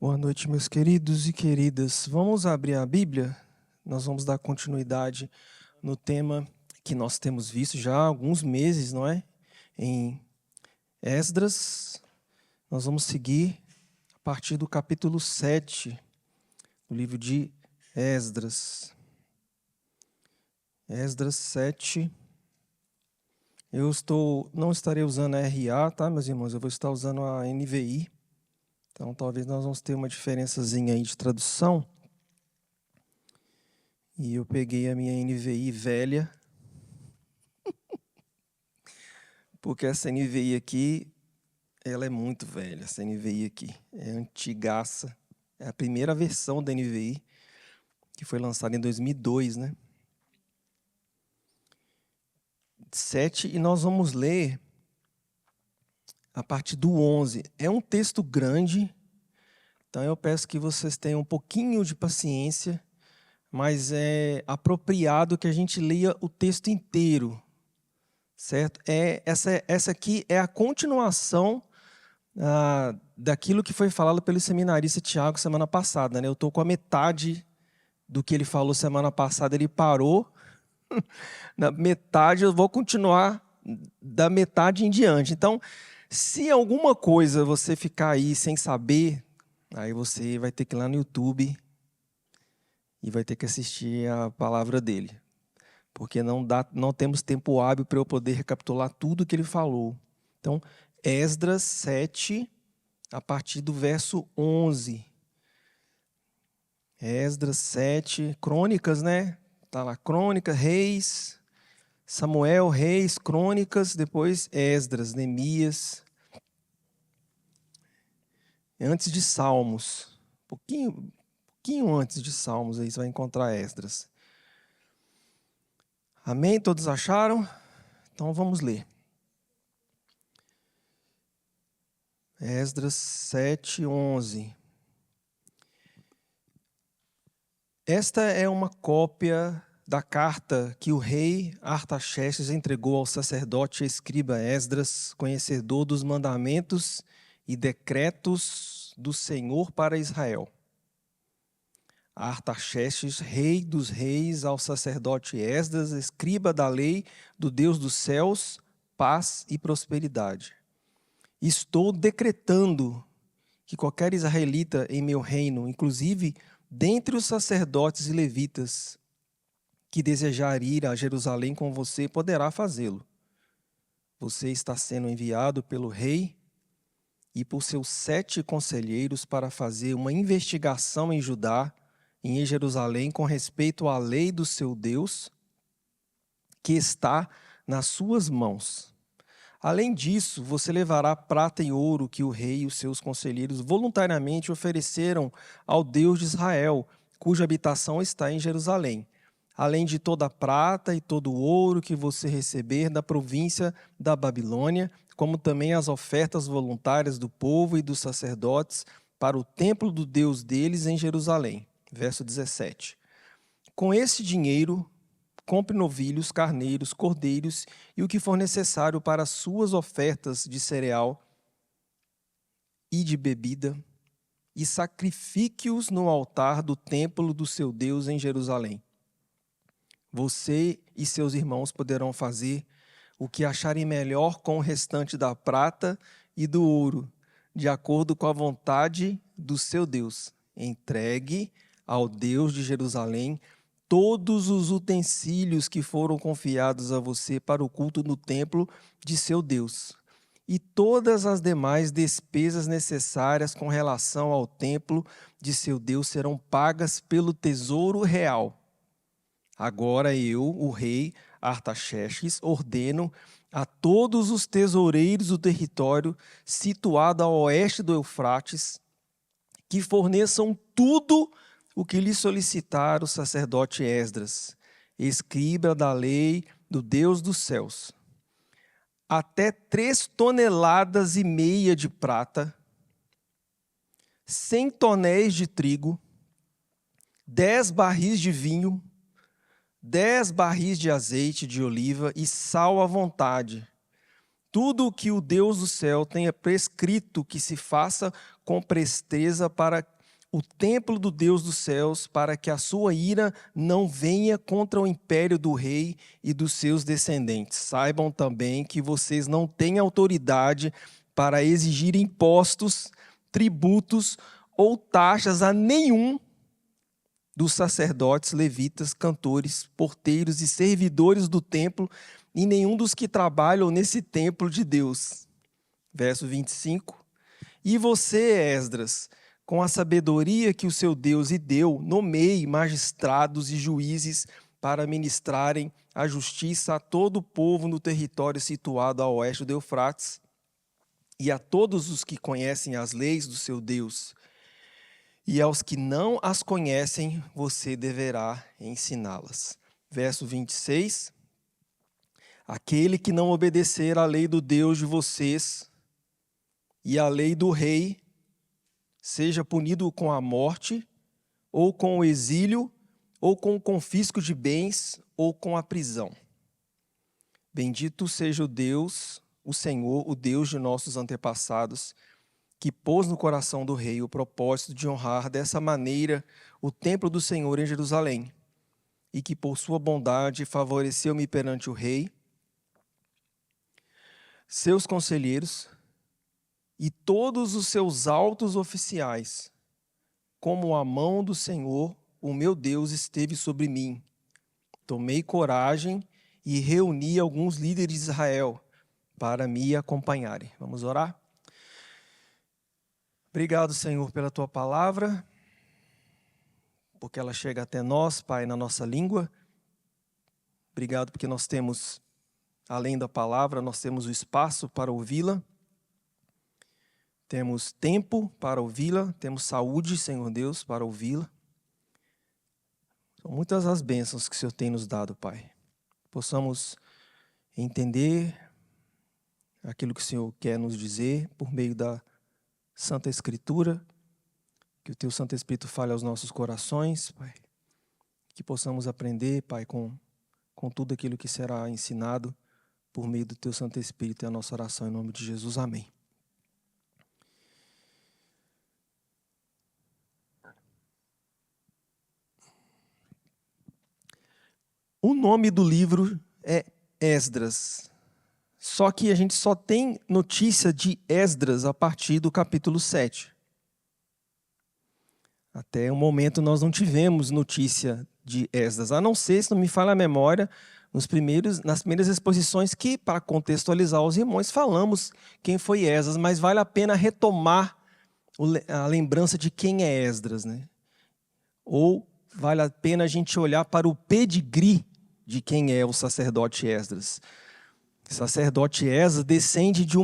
Boa noite, meus queridos e queridas. Vamos abrir a Bíblia? Nós vamos dar continuidade no tema que nós temos visto já há alguns meses, não é? Em Esdras. Nós vamos seguir a partir do capítulo 7 do livro de Esdras. Esdras 7. Não estarei usando a RA, tá, meus irmãos? Eu vou estar usando a NVI. Então, talvez nós vamos ter uma diferençazinha aí de tradução. E eu peguei a minha NVI velha. Porque essa NVI aqui, ela é muito velha. Essa NVI aqui é antigaça. É a primeira versão da NVI, que foi lançada em 2002, né? 7, e nós vamos ler a partir do 11. É um texto grande, então eu peço que vocês tenham um pouquinho de paciência, mas é apropriado que a gente leia o texto inteiro, certo? Essa aqui é a continuação daquilo que foi falado pelo seminarista Tiago semana passada, né? Eu estou com a metade do que ele falou semana passada, ele parou. Na metade, eu vou continuar da metade em diante. Então, se alguma coisa você ficar aí sem saber, aí você vai ter que ir lá no YouTube e vai ter que assistir a palavra dele. Porque não temos tempo hábil para eu poder recapitular tudo que ele falou. Então, Esdras 7, a partir do verso 11. Esdras 7, Crônicas, né? Está lá, Crônicas, Reis, Samuel, Reis, Crônicas, depois Esdras, Neemias. Antes de Salmos, pouquinho antes de Salmos, aí você vai encontrar Esdras. Amém? Todos acharam? Então vamos ler. Esdras 7, 11. Esta é uma cópia da carta que o rei Artaxerxes entregou ao sacerdote e escriba Esdras, conhecedor dos mandamentos e decretos do Senhor para Israel. Artaxerxes, rei dos reis, ao sacerdote Esdras, escriba da lei do Deus dos céus, paz e prosperidade. Estou decretando que qualquer israelita em meu reino, inclusive dentre os sacerdotes e levitas, que desejar ir a Jerusalém com você, poderá fazê-lo. Você está sendo enviado pelo rei e por seus 7 conselheiros para fazer uma investigação em Judá e em Jerusalém com respeito à lei do seu Deus, que está nas suas mãos. Além disso, você levará prata e ouro que o rei e os seus conselheiros voluntariamente ofereceram ao Deus de Israel, cuja habitação está em Jerusalém, além de toda a prata e todo o ouro que você receber da província da Babilônia, como também as ofertas voluntárias do povo e dos sacerdotes para o templo do Deus deles em Jerusalém. Verso 17. Com esse dinheiro, compre novilhos, carneiros, cordeiros e o que for necessário para as suas ofertas de cereal e de bebida, e sacrifique-os no altar do templo do seu Deus em Jerusalém. Você e seus irmãos poderão fazer o que acharem melhor com o restante da prata e do ouro, de acordo com a vontade do seu Deus. Entregue ao Deus de Jerusalém todos os utensílios que foram confiados a você para o culto no templo de seu Deus, e todas as demais despesas necessárias com relação ao templo de seu Deus serão pagas pelo tesouro real. Agora eu, o rei Artaxerxes, ordeno a todos os tesoureiros do território situado a oeste do Eufrates que forneçam tudo o que lhe solicitar o sacerdote Esdras, escriba da lei do Deus dos céus. Até 3,5 toneladas de prata, 100 tonéis de trigo, 10 barris de vinho, 10 barris de azeite de oliva e sal à vontade. Tudo o que o Deus do céu tenha prescrito que se faça com presteza para o templo do Deus dos céus, para que a sua ira não venha contra o império do rei e dos seus descendentes. Saibam também que vocês não têm autoridade para exigir impostos, tributos ou taxas a nenhum dos sacerdotes, levitas, cantores, porteiros e servidores do templo, e nenhum dos que trabalham nesse templo de Deus. Verso 25. E você, Esdras, com a sabedoria que o seu Deus lhe deu, nomeie magistrados e juízes para ministrarem a justiça a todo o povo no território situado a oeste do Eufrates, e a todos os que conhecem as leis do seu Deus. E aos que não as conhecem, você deverá ensiná-las. Verso 26. Aquele que não obedecer à lei do Deus de vocês e à lei do rei, seja punido com a morte, ou com o exílio, ou com o confisco de bens, ou com a prisão. Bendito seja o Deus, o Senhor, o Deus de nossos antepassados, que pôs no coração do rei o propósito de honrar dessa maneira o templo do Senhor em Jerusalém, e que por sua bondade favoreceu-me perante o rei, seus conselheiros e todos os seus altos oficiais, como a mão do Senhor, o meu Deus, esteve sobre mim. Tomei coragem e reuni alguns líderes de Israel para me acompanharem. Vamos orar? Obrigado, Senhor, pela Tua palavra, porque ela chega até nós, Pai, na nossa língua. Obrigado porque nós temos, além da palavra, nós temos o espaço para ouvi-la. Temos tempo para ouvi-la, temos saúde, Senhor Deus, para ouvi-la. São muitas as bênçãos que o Senhor tem nos dado, Pai. Possamos entender aquilo que o Senhor quer nos dizer por meio da Santa Escritura, que o Teu Santo Espírito fale aos nossos corações, Pai. Que possamos aprender, Pai, com tudo aquilo que será ensinado por meio do Teu Santo Espírito. É a nossa oração em nome de Jesus. Amém. O nome do livro é Esdras. Só que a gente só tem notícia de Esdras a partir do capítulo 7. Até o momento nós não tivemos notícia de Esdras, a não ser, se não me falha a memória, nas primeiras exposições que, para contextualizar os irmãos, falamos quem foi Esdras, mas vale a pena retomar a lembrança de quem é Esdras, né? Ou vale a pena a gente olhar para o pedigree de quem é o sacerdote Esdras. O sacerdote Esdras descende de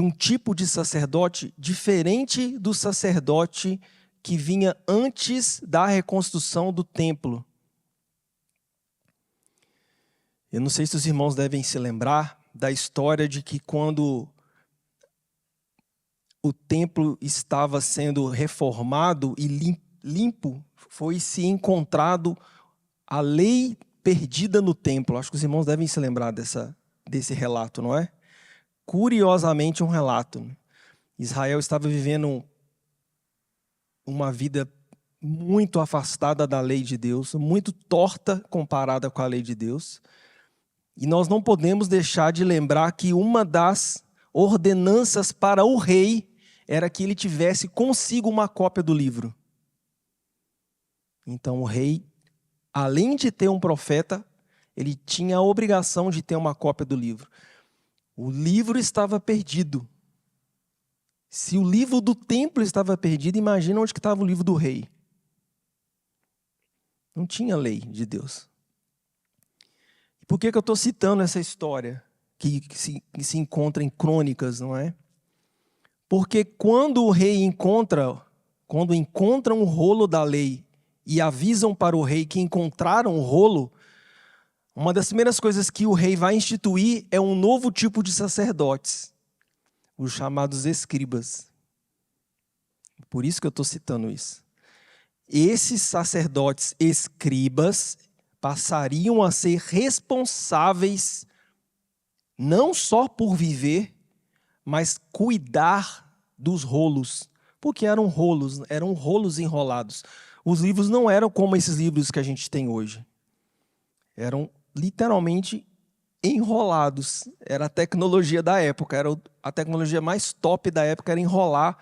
um tipo de sacerdote diferente do sacerdote que vinha antes da reconstrução do templo. Eu não sei se os irmãos devem se lembrar da história de que quando o templo estava sendo reformado e limpo, foi-se encontrado a lei perdida no templo. Acho que os irmãos devem se lembrar desse relato, não é? Curiosamente, um relato. Israel estava vivendo uma vida muito afastada da lei de Deus, muito torta comparada com a lei de Deus. E nós não podemos deixar de lembrar que uma das ordenanças para o rei era que ele tivesse consigo uma cópia do livro. Então o rei, além de ter um profeta, ele tinha a obrigação de ter uma cópia do livro. O livro estava perdido. Se o livro do templo estava perdido, imagina onde estava o livro do rei. Não tinha lei de Deus. E por que eu estou citando essa história que se encontra em Crônicas, não é? Porque quando o rei encontra um rolo da lei e avisam para o rei que encontraram o rolo, uma das primeiras coisas que o rei vai instituir é um novo tipo de sacerdotes, os chamados escribas. Por isso que eu estou citando isso. Esses sacerdotes escribas passariam a ser responsáveis não só por viver, mas cuidar dos rolos, porque eram rolos enrolados. Os livros não eram como esses livros que a gente tem hoje. Eram literalmente enrolados. Era a tecnologia da época, era a tecnologia mais top da época, era enrolar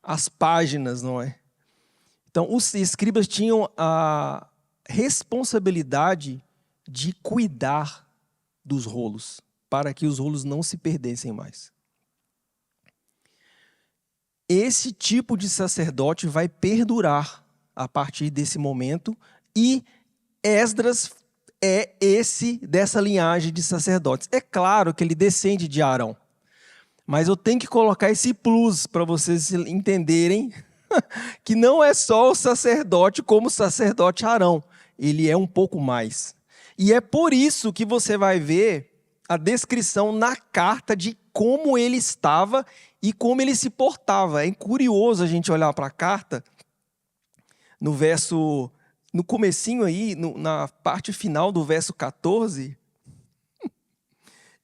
as páginas, não é? Então, os escribas tinham a responsabilidade de cuidar dos rolos, para que os rolos não se perdessem mais. Esse tipo de sacerdote vai perdurar a partir desse momento, e Esdras é dessa linhagem de sacerdotes. É claro que ele descende de Arão, mas eu tenho que colocar esse plus para vocês entenderem que não é só o sacerdote como o sacerdote Arão, ele é um pouco mais. E é por isso que você vai ver a descrição na carta de como ele estava e como ele se portava. É curioso a gente olhar para a carta, no comecinho aí, na parte final do verso 14,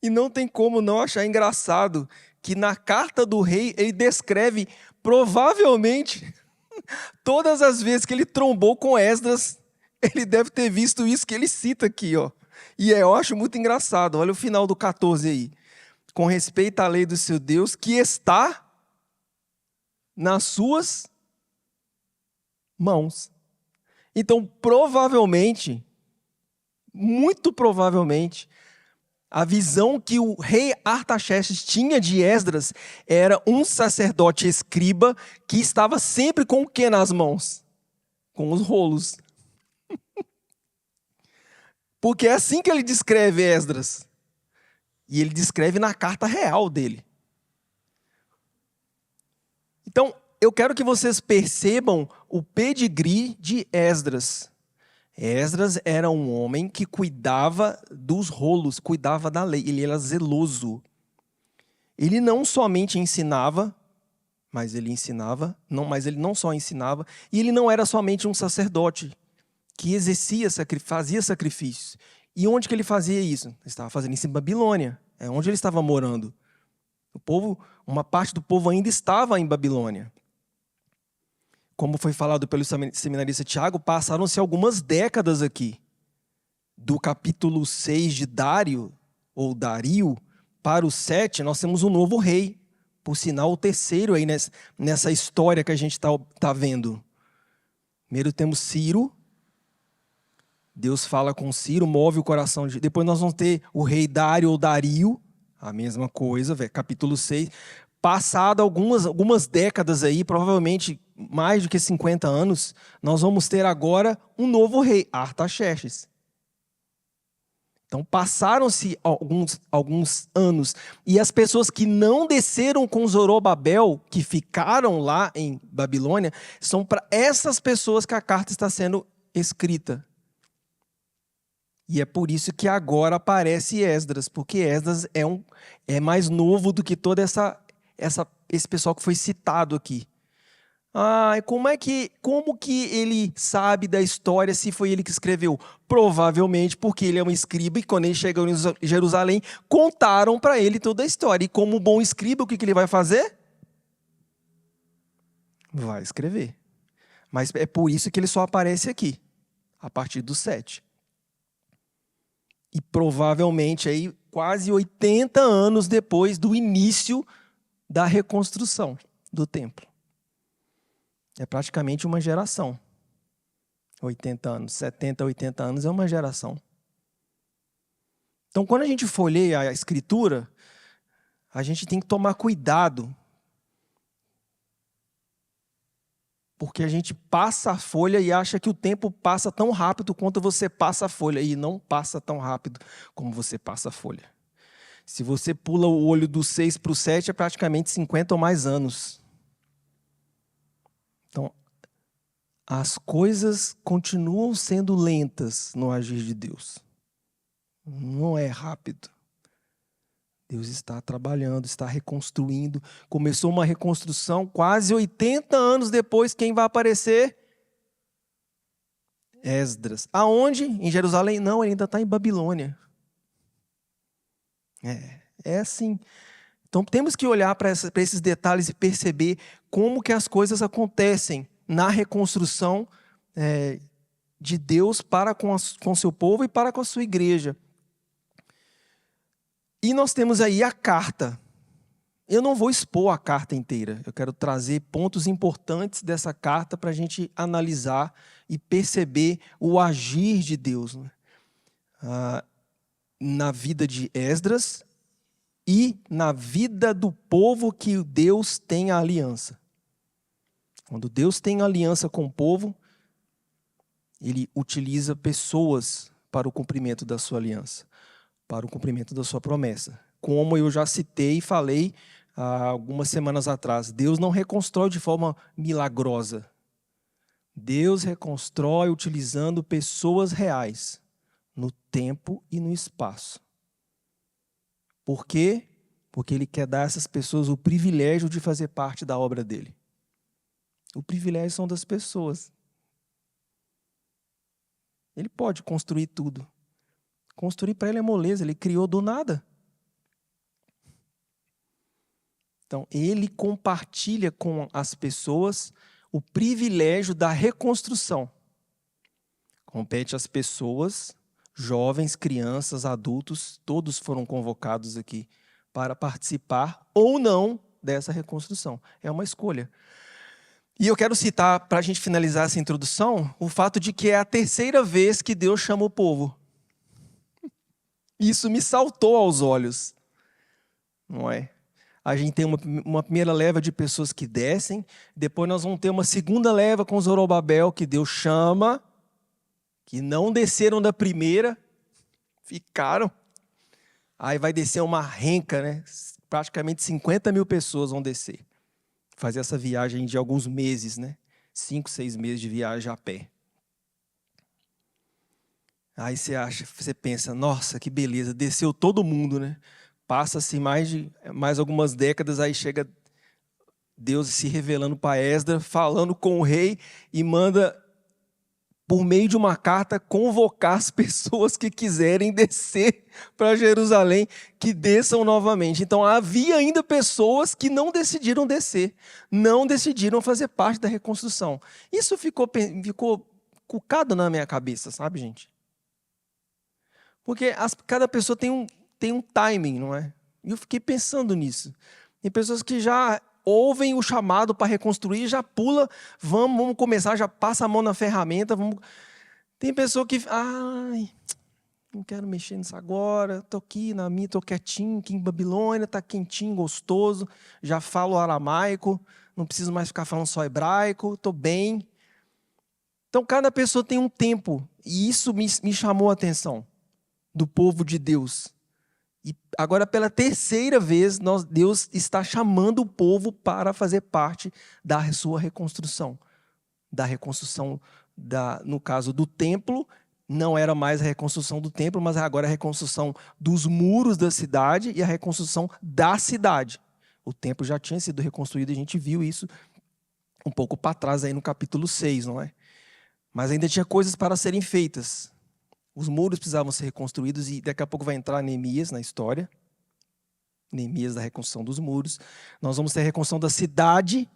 e não tem como não achar engraçado que na carta do rei ele descreve provavelmente todas as vezes que ele trombou com Esdras, ele deve ter visto isso que ele cita aqui, ó. E eu acho muito engraçado. Olha o final do 14 aí. Com respeito à lei do seu Deus, que está nas suas mãos. Então, provavelmente, muito provavelmente, a visão que o rei Artaxerxes tinha de Esdras era um sacerdote escriba que estava sempre com o que nas mãos? Com os rolos. Porque é assim que ele descreve Esdras. E ele descreve na carta real dele. Então, eu quero que vocês percebam o pedigree de Esdras. Esdras era um homem que cuidava dos rolos, cuidava da lei. Ele era zeloso. Ele não somente ensinava, mas ele não só ensinava, e ele não era somente um sacerdote que fazia sacrifícios. E onde que ele fazia isso? Ele estava fazendo isso em Babilônia, é onde ele estava morando. Uma parte do povo ainda estava em Babilônia. Como foi falado pelo seminarista Tiago, passaram-se algumas décadas aqui. Do capítulo 6 de Dário, ou Dario, para o 7, nós temos um novo rei. Por sinal, o terceiro aí nessa história que a gente está vendo. Primeiro temos Ciro. Deus fala com Ciro, move o coração de... Depois nós vamos ter o rei Dário ou Dario, a mesma coisa, capítulo 6. Passado algumas décadas aí, provavelmente mais do que 50 anos, nós vamos ter agora um novo rei, Artaxerxes. Então passaram-se alguns anos, e as pessoas que não desceram com Zorobabel, que ficaram lá em Babilônia, são para essas pessoas que a carta está sendo escrita. E é por isso que agora aparece Esdras, porque Esdras é mais novo do que todo esse pessoal que foi citado aqui. Como que ele sabe da história se foi ele que escreveu? Provavelmente porque ele é um escriba e quando ele chegou em Jerusalém, contaram para ele toda a história. E como bom escriba, o que ele vai fazer? Vai escrever. Mas é por isso que ele só aparece aqui, a partir do 7. E provavelmente aí quase 80 anos depois do início da reconstrução do templo. É praticamente uma geração. 80 anos, 70, 80 anos é uma geração. Então, quando a gente folheia a Escritura, a gente tem que tomar cuidado. Porque a gente passa a folha e acha que o tempo passa tão rápido quanto você passa a folha. E não passa tão rápido como você passa a folha. Se você pula o olho do 6 para o 7, é praticamente 50 ou mais anos. Então, as coisas continuam sendo lentas no agir de Deus. Não é rápido. Deus está trabalhando, está reconstruindo. Começou uma reconstrução, quase 80 anos depois, quem vai aparecer? Esdras. Aonde? Em Jerusalém? Não, ele ainda está em Babilônia. É assim. Então temos que olhar para esses detalhes e perceber como que as coisas acontecem na reconstrução de Deus para com o seu povo e para com a sua igreja. E nós temos aí a carta. Eu não vou expor a carta inteira. Eu quero trazer pontos importantes dessa carta para a gente analisar e perceber o agir de Deus, né? Na vida de Esdras e na vida do povo que Deus tem a aliança. Quando Deus tem aliança com o povo, Ele utiliza pessoas para o cumprimento da sua aliança, para o cumprimento da sua promessa. Como eu já citei e falei há algumas semanas atrás, Deus não reconstrói de forma milagrosa. Deus reconstrói utilizando pessoas reais, no tempo e no espaço. Por quê? Porque Ele quer dar a essas pessoas o privilégio de fazer parte da obra dEle. O privilégio são das pessoas. Ele pode construir tudo. Construir para Ele é moleza, Ele criou do nada. Então, Ele compartilha com as pessoas o privilégio da reconstrução. Compete às pessoas, jovens, crianças, adultos, todos foram convocados aqui para participar ou não dessa reconstrução. É uma escolha. E eu quero citar, para a gente finalizar essa introdução, o fato de que é a terceira vez que Deus chama o povo. Isso me saltou aos olhos, não é? A gente tem uma primeira leva de pessoas que descem, depois nós vamos ter uma segunda leva com Zorobabel, que Deus chama, que não desceram da primeira, ficaram. Aí vai descer uma renca, né? Praticamente 50 mil pessoas vão descer. Fazer essa viagem de alguns meses, né? 5, 6 meses de viagem a pé. Aí você pensa, nossa, que beleza, desceu todo mundo, né? Passa-se mais algumas décadas, aí chega Deus se revelando para Esdras, falando com o rei e manda, por meio de uma carta, convocar as pessoas que quiserem descer para Jerusalém, que desçam novamente. Então havia ainda pessoas que não decidiram descer, não decidiram fazer parte da reconstrução. Isso ficou cucado na minha cabeça, sabe, gente? Porque cada pessoa tem um timing, não é? E eu fiquei pensando nisso. Tem pessoas que já ouvem o chamado para reconstruir, já pula, vamos começar, já passa a mão na ferramenta. Tem pessoa que, não quero mexer nisso agora, estou aqui na minha, estou quietinho, aqui em Babilônia, está quentinho, gostoso, já falo aramaico, não preciso mais ficar falando só hebraico, estou bem. Então, cada pessoa tem um tempo, e isso me chamou a atenção do povo de Deus. E agora, pela terceira vez, Deus está chamando o povo para fazer parte da sua reconstrução. Da reconstrução, no caso do templo, não era mais a reconstrução do templo, mas agora a reconstrução dos muros da cidade e a reconstrução da cidade. O templo já tinha sido reconstruído, a gente viu isso um pouco para trás aí no capítulo 6, não é? Mas ainda tinha coisas para serem feitas. Os muros precisavam ser reconstruídos e daqui a pouco vai entrar Neemias na história. Neemias da reconstrução dos muros. Nós vamos ter a reconstrução da cidade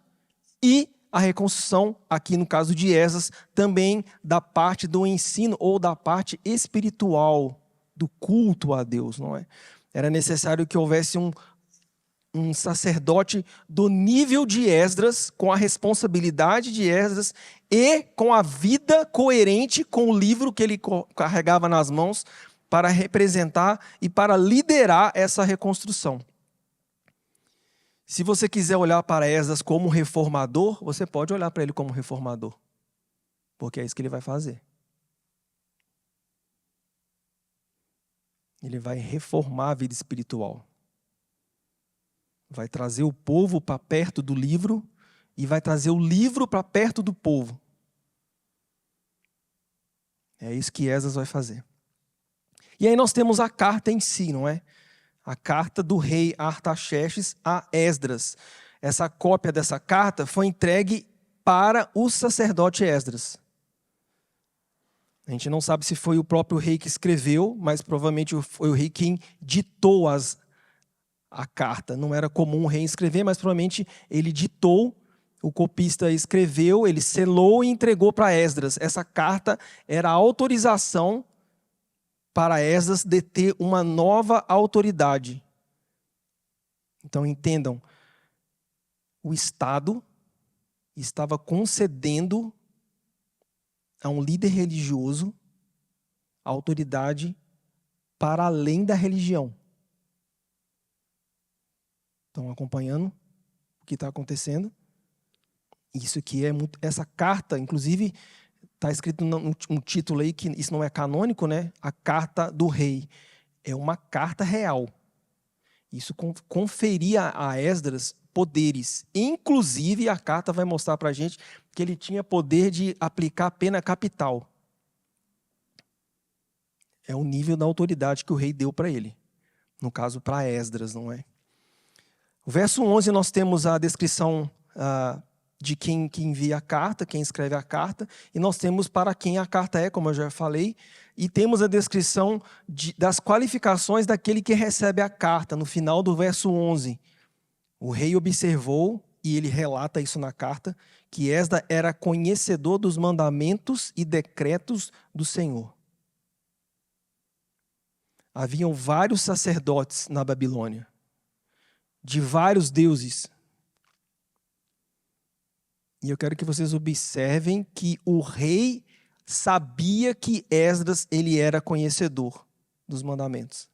e a reconstrução, aqui no caso de Esdras, também da parte do ensino ou da parte espiritual, do culto a Deus, não é? Era necessário que houvesse um sacerdote do nível de Esdras, com a responsabilidade de Esdras e com a vida coerente com o livro que ele carregava nas mãos para representar e para liderar essa reconstrução. Se você quiser olhar para Esdras como reformador, você pode olhar para ele como reformador, porque é isso que ele vai fazer. Ele vai reformar a vida espiritual. Vai trazer o povo para perto do livro e vai trazer o livro para perto do povo. É isso que Esdras vai fazer. E aí nós temos a carta em si, não é? A carta do rei Artaxerxes a Esdras. Essa cópia dessa carta foi entregue para o sacerdote Esdras. A gente não sabe se foi o próprio rei que escreveu, mas provavelmente foi o rei quem ditou a carta. Não era comum o rei escrever, mas provavelmente ele ditou, o copista escreveu, ele selou e entregou para Esdras. Essa carta era a autorização para Esdras deter uma nova autoridade. Então entendam, o Estado estava concedendo a um líder religioso a autoridade para além da religião. Estão acompanhando o que está acontecendo? Isso aqui é muito. Essa carta, inclusive, está escrito um título aí que isso não é canônico, né? A carta do rei. É uma carta real. Isso conferia a Esdras poderes. Inclusive, a carta vai mostrar para a gente que ele tinha poder de aplicar a pena capital. É o nível da autoridade que o rei deu para ele. No caso, para Esdras, não é? O verso 11, nós temos a descrição de quem envia a carta, quem escreve a carta, e nós temos para quem a carta é, como eu já falei, e temos a descrição das qualificações daquele que recebe a carta, no final do verso 11. O rei observou, e ele relata isso na carta, que Esdras era conhecedor dos mandamentos e decretos do Senhor. Haviam vários sacerdotes na Babilônia, de vários deuses. E eu quero que vocês observem que o rei sabia que Esdras ele era conhecedor dos mandamentos.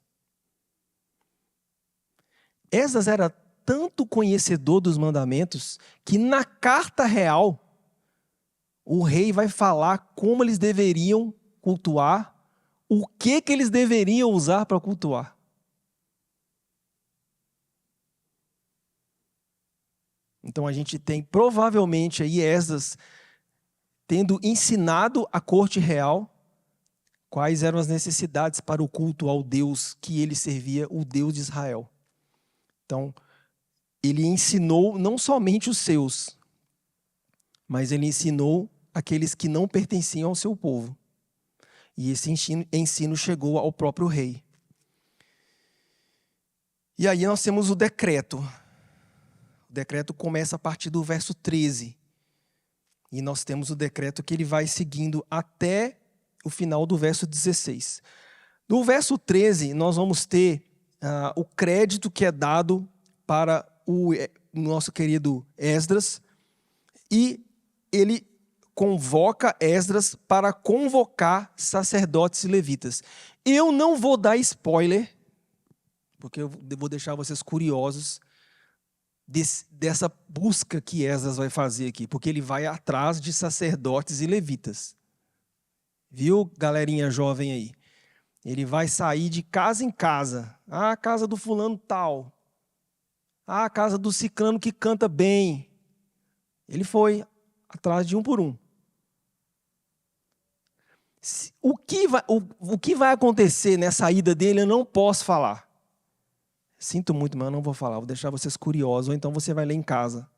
Esdras era tanto conhecedor dos mandamentos que na carta real o rei vai falar como eles deveriam cultuar, o que eles deveriam usar para cultuar. Então a gente tem provavelmente aí Esdras tendo ensinado a corte real quais eram as necessidades para o culto ao Deus que ele servia, o Deus de Israel. Então, ele ensinou não somente os seus, mas ele ensinou aqueles que não pertenciam ao seu povo. E esse ensino chegou ao próprio rei. E aí nós temos o decreto. O decreto começa a partir do verso 13. E nós temos o decreto que ele vai seguindo até o final do verso 16. No verso 13, nós vamos ter o crédito que é dado para o nosso querido Esdras. E ele convoca Esdras para convocar sacerdotes e levitas. Eu não vou dar spoiler, porque eu vou deixar vocês curiosos dessa busca que Esdras vai fazer aqui, porque ele vai atrás de sacerdotes e levitas. Viu, galerinha jovem aí? Ele vai sair de casa em casa. Ah, a casa do fulano tal. Ah, a casa do ciclano que canta bem. Ele foi atrás de um por um. O que vai acontecer nessa ida dele, eu não posso falar. Sinto muito, mas eu não vou falar. Vou deixar vocês curiosos, ou então você vai ler em casa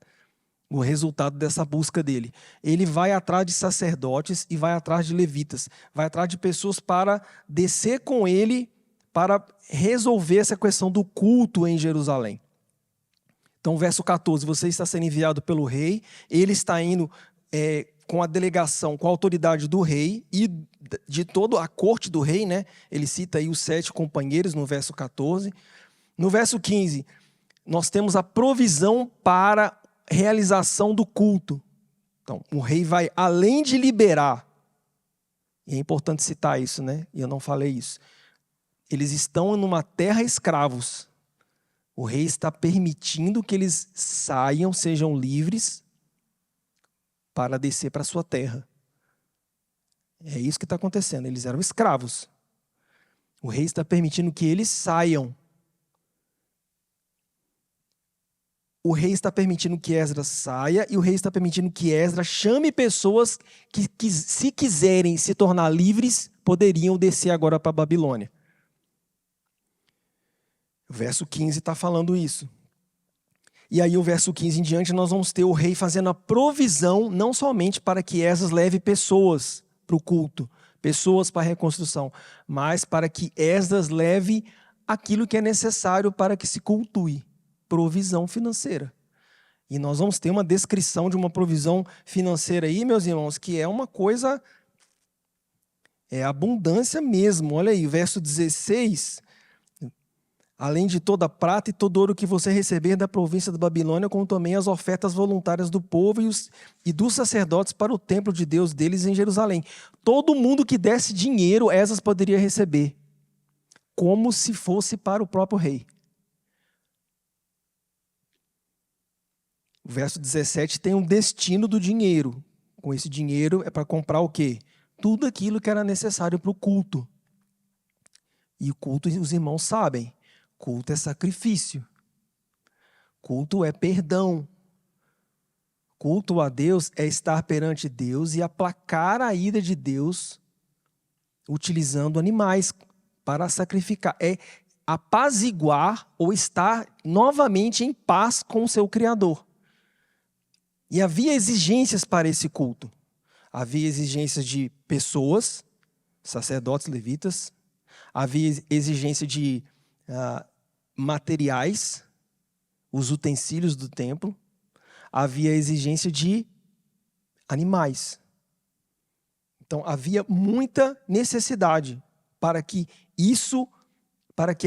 o resultado dessa busca dele. Ele vai atrás de sacerdotes e vai atrás de levitas. Vai atrás de pessoas para descer com ele para resolver essa questão do culto em Jerusalém. Então, verso 14, você está sendo enviado pelo rei, ele está indo com a delegação, com a autoridade do rei e de toda a corte do rei, né? Ele cita aí os 7 companheiros no verso 14. No verso 15, nós temos a provisão para realização do culto. Então, o rei vai, além de liberar, e é importante citar isso, né? E eu não falei isso. Eles estão numa terra escravos. O rei está permitindo que eles saiam, sejam livres, para descer para a sua terra. É isso que está acontecendo. Eles eram escravos. O rei está permitindo que eles saiam. O rei está permitindo que Esdras saia e o rei está permitindo que Esdras chame pessoas que se quiserem se tornar livres, poderiam descer agora para a Babilônia. O verso 15 está falando isso. E aí o verso 15 em diante nós vamos ter o rei fazendo a provisão, não somente para que Esdras leve pessoas para o culto, pessoas para a reconstrução, mas para que Esdras leve aquilo que é necessário para que se cultue, provisão financeira. E nós vamos ter uma descrição de uma provisão financeira aí, meus irmãos, que é uma coisa, é abundância mesmo. Olha aí, o verso 16, além de toda a prata e todo ouro que você receber da província da Babilônia, como também as ofertas voluntárias do povo e dos sacerdotes para o templo de Deus deles em Jerusalém. Todo mundo que desse dinheiro, Esdras poderia receber, como se fosse para o próprio rei. O verso 17 tem um destino do dinheiro. Com esse dinheiro é para comprar o quê? Tudo aquilo que era necessário para o culto. E o culto, os irmãos sabem, culto é sacrifício. Culto é perdão. Culto a Deus é estar perante Deus e aplacar a ira de Deus utilizando animais para sacrificar. É apaziguar ou estar novamente em paz com o seu Criador. E havia exigências para esse culto. Havia exigências de pessoas, sacerdotes, levitas. Havia exigência de materiais, os utensílios do templo. Havia exigência de animais. Então, havia muita necessidade para que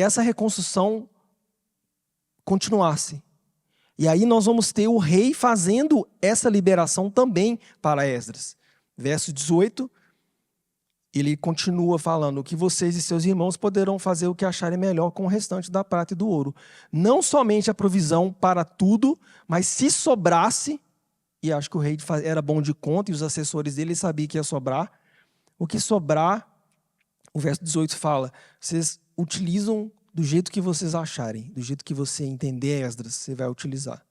essa reconstrução continuasse. E aí nós vamos ter o rei fazendo essa liberação também para Esdras. Verso 18, ele continua falando que vocês e seus irmãos poderão fazer o que acharem melhor com o restante da prata e do ouro. Não somente a provisão para tudo, mas se sobrasse, e acho que o rei era bom de conta e os assessores dele sabiam que ia sobrar, o que sobrar, o verso 18 fala, vocês utilizam do jeito que vocês acharem, do jeito que você entender, Esdras, você vai utilizar.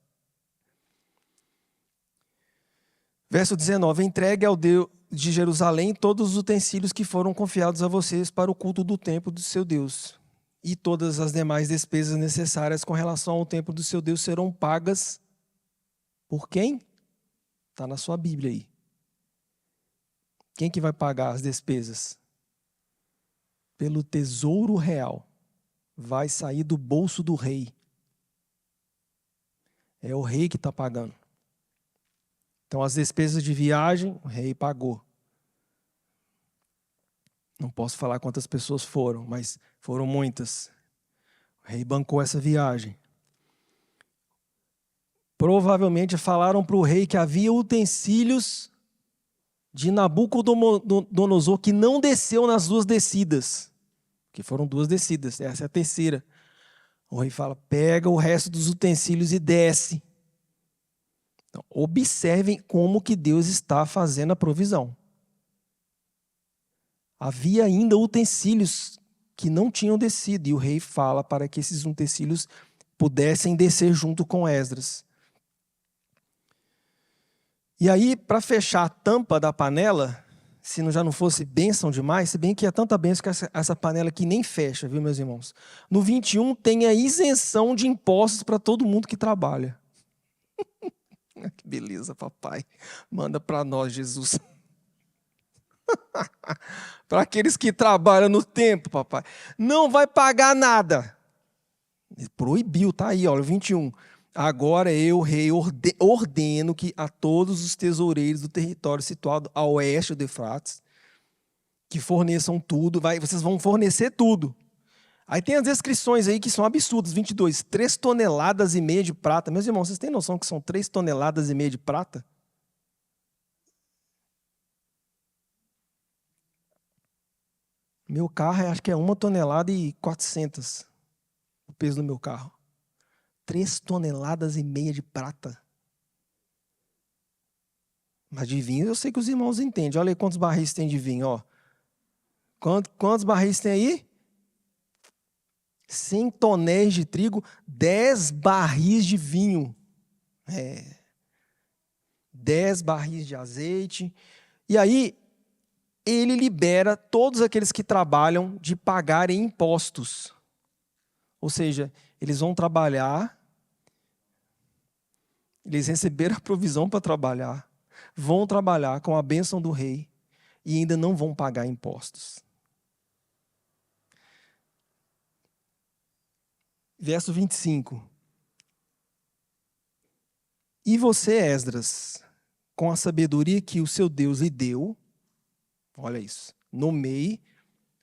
Verso 19, entregue ao Deus de Jerusalém todos os utensílios que foram confiados a vocês para o culto do templo do seu Deus. E todas as demais despesas necessárias com relação ao templo do seu Deus serão pagas por quem? Está na sua Bíblia aí. Quem que vai pagar as despesas? Pelo tesouro real. Vai sair do bolso do rei. É o rei que está pagando. Então, as despesas de viagem, o rei pagou. Não posso falar quantas pessoas foram, mas foram muitas. O rei bancou essa viagem. Provavelmente falaram para o rei que havia utensílios de Nabucodonosor que não desceu nas 2 descidas. Que foram 2 descidas, essa é a terceira. O rei fala, pega o resto dos utensílios e desce. Então, observem como que Deus está fazendo a provisão. Havia ainda utensílios que não tinham descido, e o rei fala para que esses utensílios pudessem descer junto com Esdras. E aí, para fechar a tampa da panela, se já não fosse bênção demais, se bem que é tanta bênção que essa panela aqui nem fecha, viu, meus irmãos? No 21 tem a isenção de impostos para todo mundo que trabalha. Que beleza, papai. Manda para nós, Jesus. Para aqueles que trabalham no templo, papai. Não vai pagar nada. Proibiu, tá aí, olha, 21. Agora eu, rei, ordeno que a todos os tesoureiros do território situado a oeste do Eufrates, que forneçam tudo, vocês vão fornecer tudo. Aí tem as descrições aí que são absurdas. 22, 3,5 toneladas de prata. Meus irmãos, vocês têm noção que são 3,5 toneladas de prata? Meu carro, acho que é 1,4 toneladas o peso do meu carro. 3,5 toneladas de prata. Mas de vinho eu sei que os irmãos entendem. Olha aí quantos barris tem de vinho, ó. Quantos barris tem aí? 100 tonéis de trigo, 10 barris de vinho. 10 barris de azeite. E aí, ele libera todos aqueles que trabalham de pagarem impostos. Ou seja, eles vão trabalhar, eles receberam a provisão para trabalhar, vão trabalhar com a bênção do rei e ainda não vão pagar impostos. verso 25. E você, Esdras, com a sabedoria que o seu Deus lhe deu, olha isso, nomeie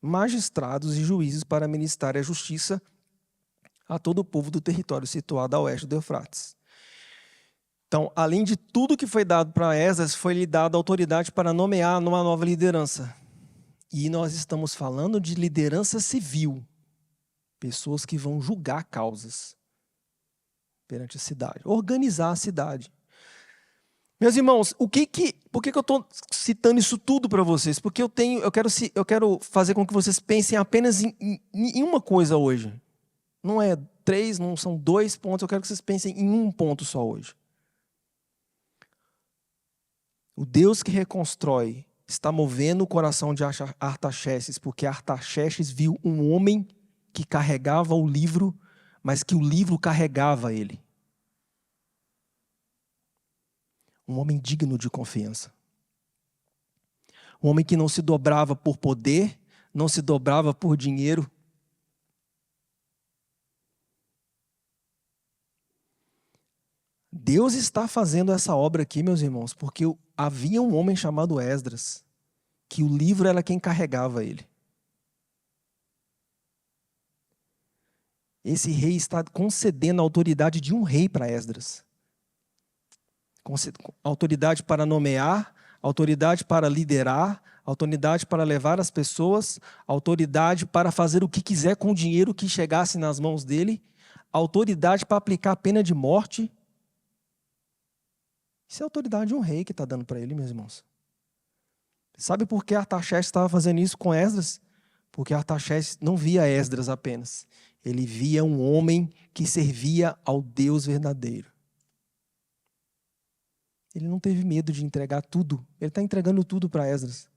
magistrados e juízes para ministrar a justiça a todo o povo do território situado a oeste do Eufrates. Então, além de tudo que foi dado para Esdras, foi-lhe dada autoridade para nomear uma nova liderança. E nós estamos falando de liderança civil. Pessoas que vão julgar causas perante a cidade, organizar a cidade. Meus irmãos, por que eu estou citando isso tudo para vocês? Porque eu quero fazer com que vocês pensem apenas em uma coisa hoje. Não é 3, não são 2 pontos, eu quero que vocês pensem em um ponto só hoje. O Deus que reconstrói está movendo o coração de Artaxerxes, porque Artaxerxes viu um homem que carregava o livro, mas que o livro carregava ele. Um homem digno de confiança. Um homem que não se dobrava por poder, não se dobrava por dinheiro. Deus está fazendo essa obra aqui, meus irmãos, porque havia um homem chamado Esdras, que o livro era quem carregava ele. Esse rei está concedendo a autoridade de um rei para Esdras. Autoridade para nomear, autoridade para liderar, autoridade para levar as pessoas, autoridade para fazer o que quiser com o dinheiro que chegasse nas mãos dele, autoridade para aplicar a pena de morte. Isso é a autoridade de um rei que está dando para ele, meus irmãos. Sabe por que Artaxerxes estava fazendo isso com Esdras? Porque Artaxerxes não via Esdras apenas. Ele via um homem que servia ao Deus verdadeiro. Ele não teve medo de entregar tudo. Ele está entregando tudo para Esdras.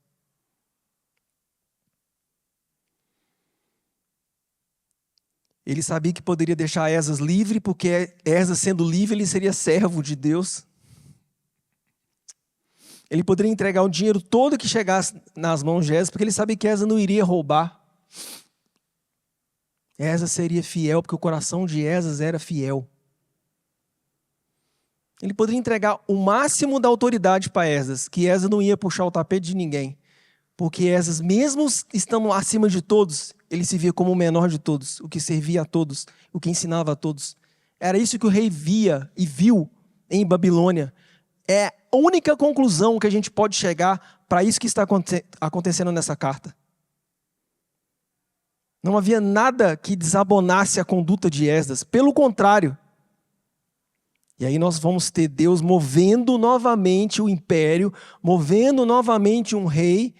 Ele sabia que poderia deixar Esdras livre, porque Esdras, sendo livre, ele seria servo de Deus. Ele poderia entregar o dinheiro todo que chegasse nas mãos de Esdras, porque ele sabia que Esdras não iria roubar. Esdras seria fiel, porque o coração de Esdras era fiel. Ele poderia entregar o máximo da autoridade para Esdras, que Esdras não ia puxar o tapete de ninguém. Porque Esdras, mesmo estando acima de todos, ele se via como o menor de todos, o que servia a todos, o que ensinava a todos. Era isso que o rei via e viu em Babilônia. É a única conclusão que a gente pode chegar para isso que está acontecendo nessa carta. Não havia nada que desabonasse a conduta de Esdras. Pelo contrário. E aí nós vamos ter Deus movendo novamente o império, movendo novamente um rei.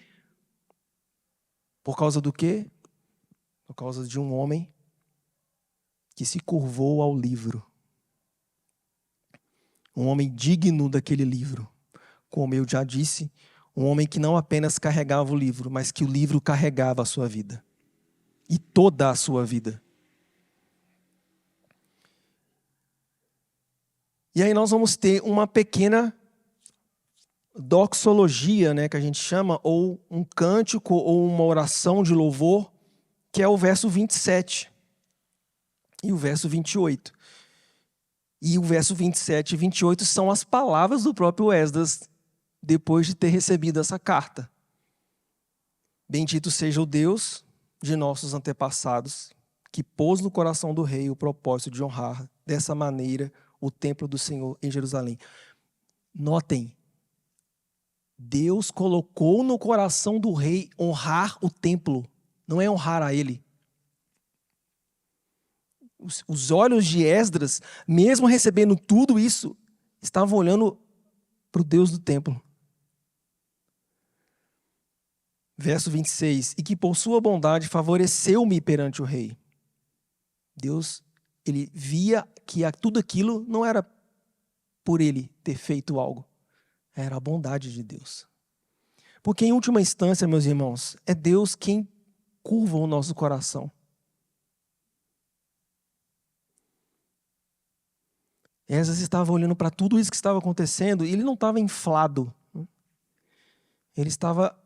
Por causa do quê? Por causa de um homem que se curvou ao livro. Um homem digno daquele livro. Como eu já disse, um homem que não apenas carregava o livro, mas que o livro carregava a sua vida. E toda a sua vida. E aí nós vamos ter uma pequena doxologia, né, que a gente chama, ou um cântico, ou uma oração de louvor, que é o verso 27 e o verso 28. E o verso 27 e 28 são as palavras do próprio Esdras, depois de ter recebido essa carta. Bendito seja o Deus de nossos antepassados, que pôs no coração do rei o propósito de honrar dessa maneira o templo do Senhor em Jerusalém. Notem, Deus colocou no coração do rei honrar o templo, não é honrar a ele. Os olhos de Esdras, mesmo recebendo tudo isso, estavam olhando para o Deus do templo. Verso 26, e que por sua bondade favoreceu-me perante o rei. Deus, ele via que tudo aquilo não era por ele ter feito algo. Era a bondade de Deus. Porque em última instância, meus irmãos, é Deus quem curva o nosso coração. Esdras estava olhando para tudo isso que estava acontecendo e ele não estava inflado. Ele estava,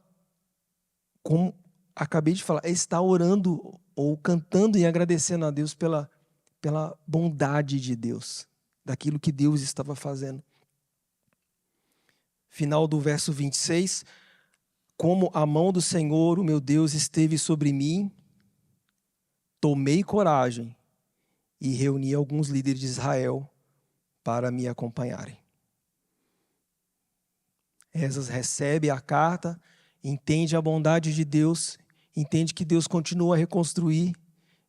como acabei de falar, ele está orando ou cantando e agradecendo a Deus pela bondade de Deus, daquilo que Deus estava fazendo. Final do verso 26, como a mão do Senhor, o meu Deus, esteve sobre mim, tomei coragem e reuni alguns líderes de Israel para me acompanharem. Esdras recebe a carta, entende a bondade de Deus, entende que Deus continua a reconstruir,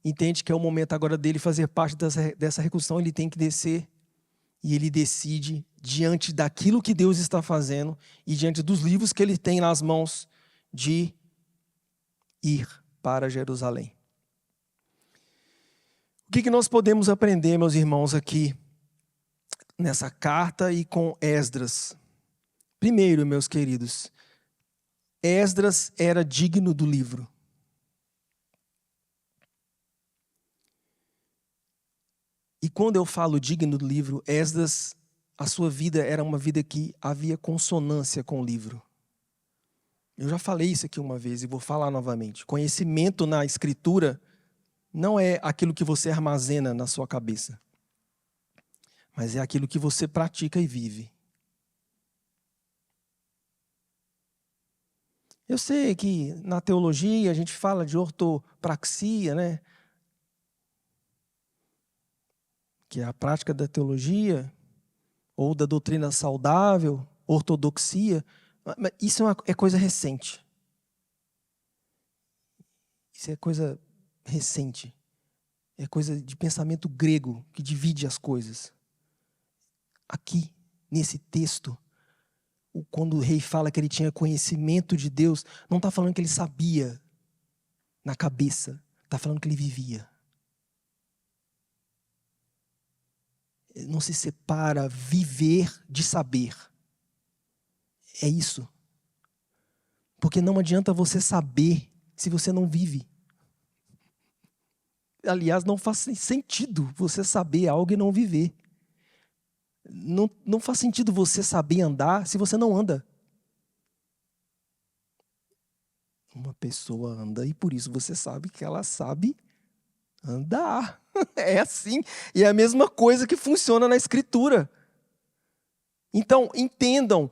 entende que é o momento agora dele fazer parte dessa reconstrução, ele tem que descer. E ele decide, diante daquilo que Deus está fazendo e diante dos livros que ele tem nas mãos, de ir para Jerusalém. O que nós podemos aprender, meus irmãos, aqui nessa carta e com Esdras? Primeiro, meus queridos, Esdras era digno do livro. E quando eu falo digno do livro, Esdras, a sua vida era uma vida que havia consonância com o livro. Eu já falei isso aqui uma vez e vou falar novamente. Conhecimento na Escritura não é aquilo que você armazena na sua cabeça, mas é aquilo que você pratica e vive. Eu sei que na teologia a gente fala de ortopraxia, né? Que é a prática da teologia, ou da doutrina saudável, ortodoxia, mas isso é coisa recente. Isso é coisa recente. É coisa de pensamento grego, que divide as coisas. Aqui, nesse texto, quando o rei fala que ele tinha conhecimento de Deus, não está falando que ele sabia na cabeça, está falando que ele vivia. Não se separa viver de saber. É isso. Porque não adianta você saber se você não vive. Aliás, não faz sentido você saber algo e não viver. Não faz sentido você saber andar se você não anda. Uma pessoa anda e por isso você sabe que ela sabe andar. É assim. E é a mesma coisa que funciona na Escritura. Então, entendam.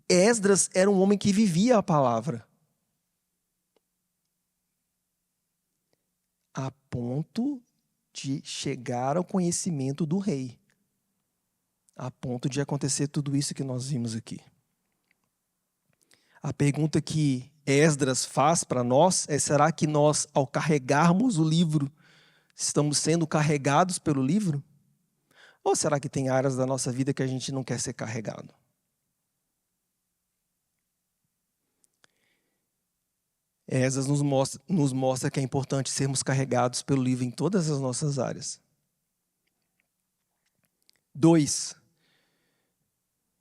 Esdras era um homem que vivia a palavra. A ponto de chegar ao conhecimento do rei. A ponto de acontecer tudo isso que nós vimos aqui. A pergunta que Esdras faz para nós é: será que nós, ao carregarmos o livro, estamos sendo carregados pelo livro? Ou será que tem áreas da nossa vida que a gente não quer ser carregado? Esdras nos mostra que é importante sermos carregados pelo livro em todas as nossas áreas. 2.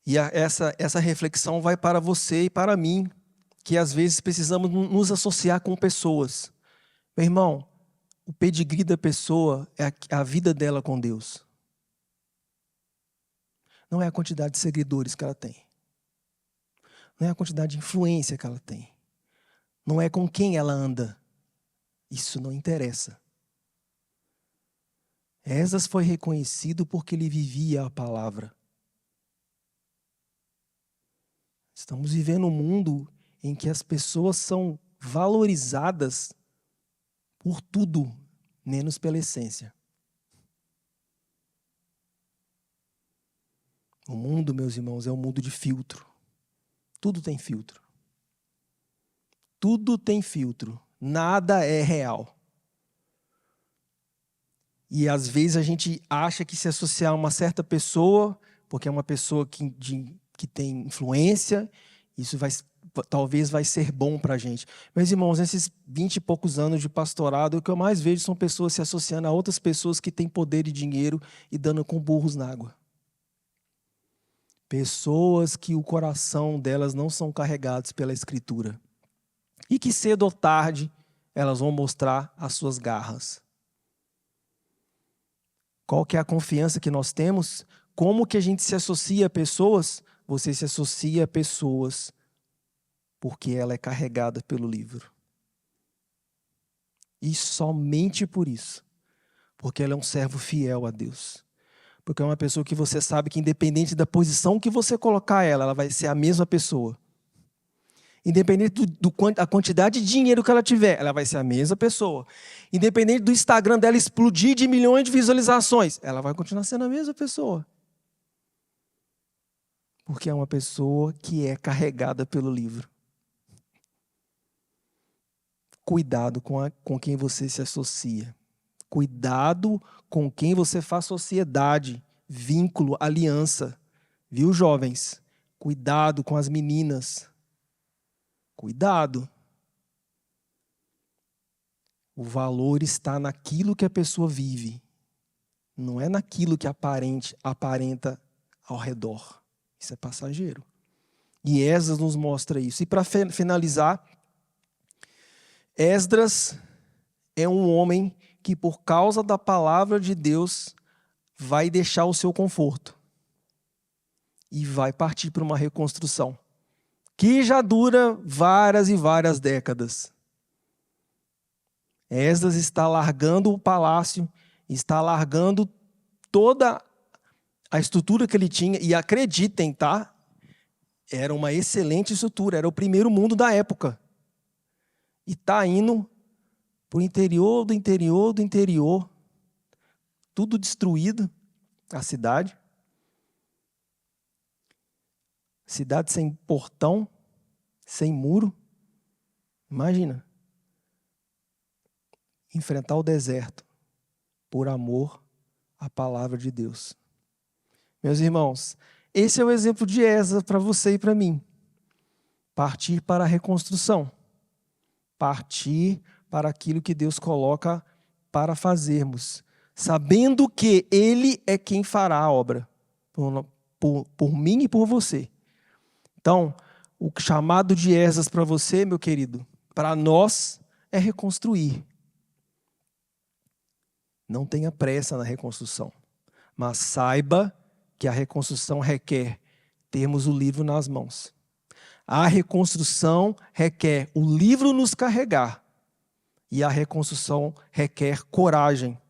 E essa reflexão vai para você e para mim, que às vezes precisamos nos associar com pessoas. Meu irmão, o pedigree da pessoa é a vida dela com Deus. Não é a quantidade de seguidores que ela tem. Não é a quantidade de influência que ela tem. Não é com quem ela anda. Isso não interessa. Esdras foi reconhecido porque ele vivia a palavra. Estamos vivendo um mundo em que as pessoas são valorizadas por tudo, menos pela essência. O mundo, meus irmãos, é um mundo de filtro. Tudo tem filtro. Tudo tem filtro. Nada é real. E às vezes a gente acha que se associar a uma certa pessoa, porque é uma pessoa que tem influência, isso talvez vai ser bom para a gente. Meus irmãos, nesses 20 e poucos anos de pastorado, o que eu mais vejo são pessoas se associando a outras pessoas que têm poder e dinheiro e dando com burros na água. Pessoas que o coração delas não são carregados pela Escritura. E que cedo ou tarde elas vão mostrar as suas garras. Qual que é a confiança que nós temos? Como que a gente se associa a pessoas? Você se associa a pessoas porque ela é carregada pelo livro. E somente por isso. Porque ela é um servo fiel a Deus. Porque é uma pessoa que você sabe que independente da posição que você colocar ela, ela vai ser a mesma pessoa. Independente da quantidade de dinheiro que ela tiver, ela vai ser a mesma pessoa. Independente do Instagram dela explodir de milhões de visualizações, ela vai continuar sendo a mesma pessoa. Porque é uma pessoa que é carregada pelo livro. Cuidado com quem você se associa. Cuidado com quem você faz sociedade, vínculo, aliança. Viu, jovens? Cuidado com as meninas. Cuidado. O valor está naquilo que a pessoa vive. Não é naquilo que aparenta ao redor. Isso é passageiro. E Esdras nos mostra isso. E para finalizar, Esdras é um homem que, por causa da palavra de Deus, vai deixar o seu conforto e vai partir para uma reconstrução que já dura várias e várias décadas. Esdras está largando o palácio, está largando toda a estrutura que ele tinha, e acreditem, tá? Era uma excelente estrutura, era o primeiro mundo da época. E está indo para o interior do interior do interior, tudo destruído, a cidade. Cidade sem portão, sem muro. Imagina. Enfrentar o deserto por amor à palavra de Deus. Meus irmãos, esse é o exemplo de Esdras para você e para mim. Partir para a reconstrução. Partir para aquilo que Deus coloca para fazermos. Sabendo que Ele é quem fará a obra. Por mim e por você. Então, o chamado de Esdras para você, meu querido, para nós, é reconstruir. Não tenha pressa na reconstrução. Mas saiba que a reconstrução requer termos o livro nas mãos. A reconstrução requer o livro nos carregar. E a reconstrução requer coragem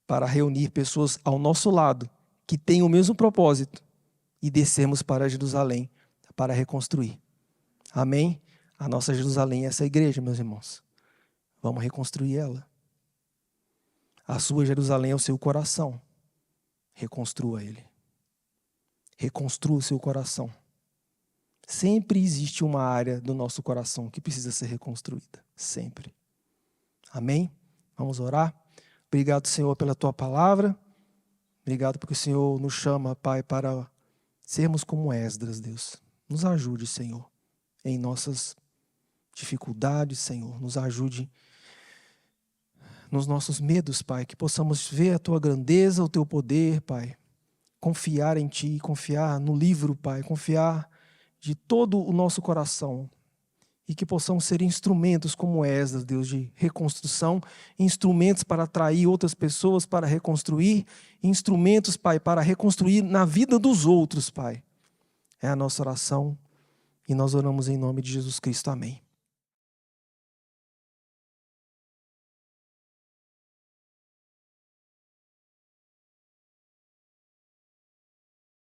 para reunir pessoas ao nosso lado que têm o mesmo propósito e descermos para Jerusalém para reconstruir. Amém? A nossa Jerusalém é essa igreja, meus irmãos. Vamos reconstruir ela. A sua Jerusalém é o seu coração. Reconstrua ele. Reconstrua o seu coração. Sempre existe uma área do nosso coração que precisa ser reconstruída. Sempre. Amém? Vamos orar? Obrigado, Senhor, pela Tua palavra. Obrigado porque o Senhor nos chama, Pai, para sermos como Esdras, Deus. Nos ajude, Senhor, em nossas dificuldades, Senhor. Nos ajude nos nossos medos, Pai, que possamos ver a Tua grandeza, o Teu poder, Pai. Confiar em Ti, confiar no livro, Pai. Confiar de todo o nosso coração. E que possamos ser instrumentos como Esdras, Deus, de reconstrução. Instrumentos para atrair outras pessoas para reconstruir. Instrumentos, Pai, para reconstruir na vida dos outros, Pai. É a nossa oração. E nós oramos em nome de Jesus Cristo. Amém.